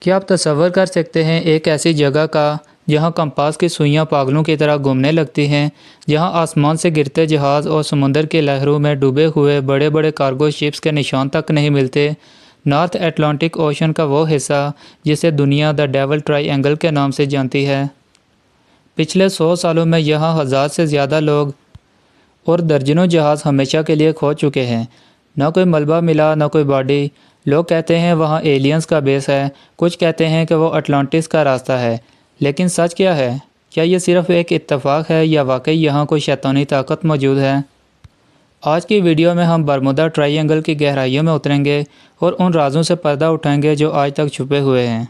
کیا آپ تصور کر سکتے ہیں ایک ایسی جگہ کا جہاں کمپاس کی سوئیاں پاگلوں کی طرح گھومنے لگتی ہیں، جہاں آسمان سے گرتے جہاز اور سمندر کی لہروں میں ڈوبے ہوئے بڑے بڑے کارگو شپس کے نشان تک نہیں ملتے؟ نارتھ اٹلانٹک اوشن کا وہ حصہ جسے دنیا دا ڈیول ٹرائی اینگل کے نام سے جانتی ہے۔ پچھلے 100 سالوں میں یہاں 1000 سے زیادہ لوگ اور درجنوں جہاز ہمیشہ کے لیے کھو چکے ہیں۔ نہ کوئی ملبہ ملا، نہ کوئی باڈی۔ لوگ کہتے ہیں وہاں ایلینز کا بیس ہے، کچھ کہتے ہیں کہ وہ اٹلانٹس کا راستہ ہے، لیکن سچ کیا ہے؟ کیا یہ صرف ایک اتفاق ہے یا واقعی یہاں کوئی شیطانی طاقت موجود ہے؟ آج کی ویڈیو میں ہم برمودا ٹرائی اینگل کی گہرائیوں میں اتریں گے اور ان رازوں سے پردہ اٹھائیں گے جو آج تک چھپے ہوئے ہیں۔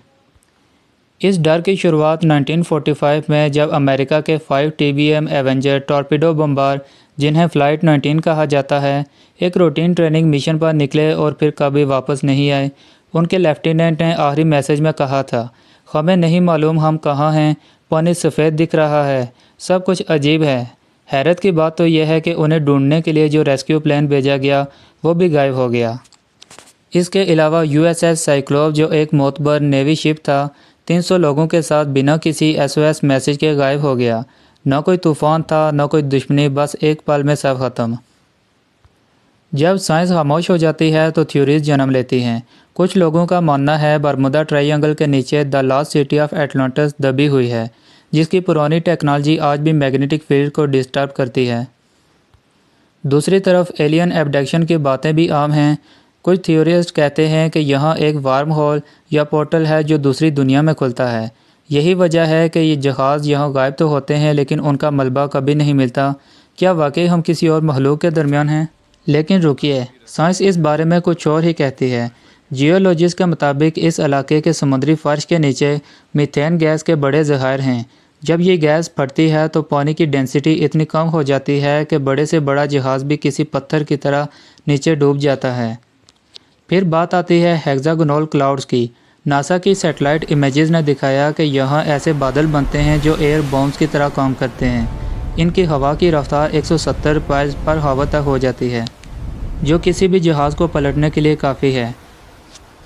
اس ڈر کی شروعات 1945 میں جب امریکہ کے 5 TBM ایونجر ٹارپیڈو بمبار، جنہیں فلائٹ 19 کہا جاتا ہے، ایک روٹین ٹریننگ مشن پر نکلے اور پھر کبھی واپس نہیں آئے۔ ان کے لیفٹیننٹ نے آخری میسیج میں کہا تھا، ہمیں نہیں معلوم ہم کہاں ہیں، پانی سفید دکھ رہا ہے، سب کچھ عجیب ہے۔ حیرت کی بات تو یہ ہے کہ انہیں ڈھونڈنے کے لیے جو ریسکیو پلین بھیجا گیا وہ بھی غائب ہو گیا۔ اس کے علاوہ USS سائیکلوپ جو ایک معتبر نیوی شپ تھا، 300 لوگوں کے ساتھ بنا کسی SOS میسیج کے غائب ہو گیا۔ نہ کوئی طوفان تھا، نہ کوئی دشمنی، بس ایک پل میں سب ختم۔ جب سائنس خاموش ہو جاتی ہے تو تھیوریز جنم لیتی ہیں۔ کچھ لوگوں کا ماننا ہے برمودا ٹرائی اینگل کے نیچے the last city of Atlantis دبی ہوئی ہے، جس کی پرانی ٹیکنالوجی آج بھی میگنیٹک فیلڈ کو ڈسٹرب کرتی ہے۔ دوسری طرف ایلین ایبڈکشن کی باتیں بھی عام ہیں۔ کچھ تھیوریسٹ کہتے ہیں کہ یہاں ایک وارم ہول یا پورٹل ہے جو دوسری دنیا میں کھلتا ہے۔ یہی وجہ ہے کہ یہ جہاز یہاں غائب تو ہوتے ہیں لیکن ان کا ملبہ کبھی نہیں ملتا۔ کیا واقعی ہم کسی اور مخلوق کے درمیان ہیں؟ لیکن رکیے، سائنس اس بارے میں کچھ اور ہی کہتی ہے۔ جیولوجسٹ کے مطابق اس علاقے کے سمندری فرش کے نیچے میتھین گیس کے بڑے ذخائر ہیں۔ جب یہ گیس پھٹتی ہے تو پانی کی ڈینسٹی اتنی کم ہو جاتی ہے کہ بڑے سے بڑا جہاز بھی کسی پتھر کی طرح نیچے ڈوب جاتا ہے۔ پھر بات آتی ہے ہیگزاگونل کلاؤڈز کی۔ ناسا کی سیٹلائٹ امیجز نے دکھایا کہ یہاں ایسے بادل بنتے ہیں جو ایئر بامز کی طرح کام کرتے ہیں۔ ان کی ہوا کی رفتار 170 مائل پر ہاور تک ہو جاتی ہے، جو کسی بھی جہاز کو پلٹنے کے لیے کافی ہے۔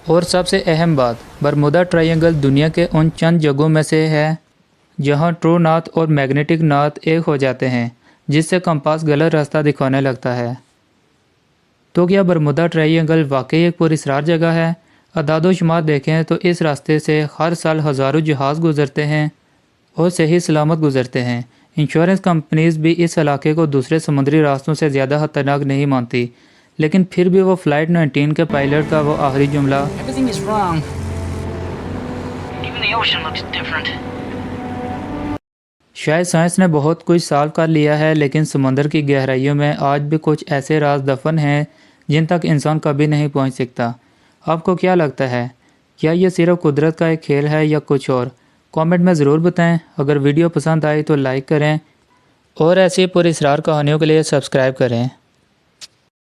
اور سب سے اہم بات، برمودا ٹرائی اینگل دنیا کے ان چند جگہوں میں سے ہے جہاں ٹرو نارتھ اور میگنیٹک نارتھ ایک ہو جاتے ہیں، جس سے کمپاس غلط راستہ دکھانے لگتا ہے۔ تو کیا برمودا ٹرائی اینگل واقعی ایک پراسرار جگہ ہے؟ اعداد و شمار دیکھیں تو اس راستے سے ہر سال ہزاروں جہاز گزرتے ہیں اور صحیح سلامت گزرتے ہیں۔ انشورنس کمپنیز بھی اس علاقے کو دوسرے سمندری راستوں سے زیادہ خطرناک نہیں مانتی، لیکن پھر بھی وہ فلائٹ 19 کے پائلٹ کا وہ آخری جملہ شاید سائنس نے بہت کچھ سالو کر لیا ہے، لیکن سمندر کی گہرائیوں میں آج بھی کچھ ایسے راز دفن ہیں جن تک انسان کبھی نہیں پہنچ سکتا۔ آپ کو کیا لگتا ہے؟ کیا یہ صرف قدرت کا ایک کھیل ہے یا کچھ اور؟ کامنٹ میں ضرور بتائیں۔ اگر ویڈیو پسند آئی تو لائک کریں اور ایسی پراسرار کہانیوں کے لیے سبسکرائب کریں۔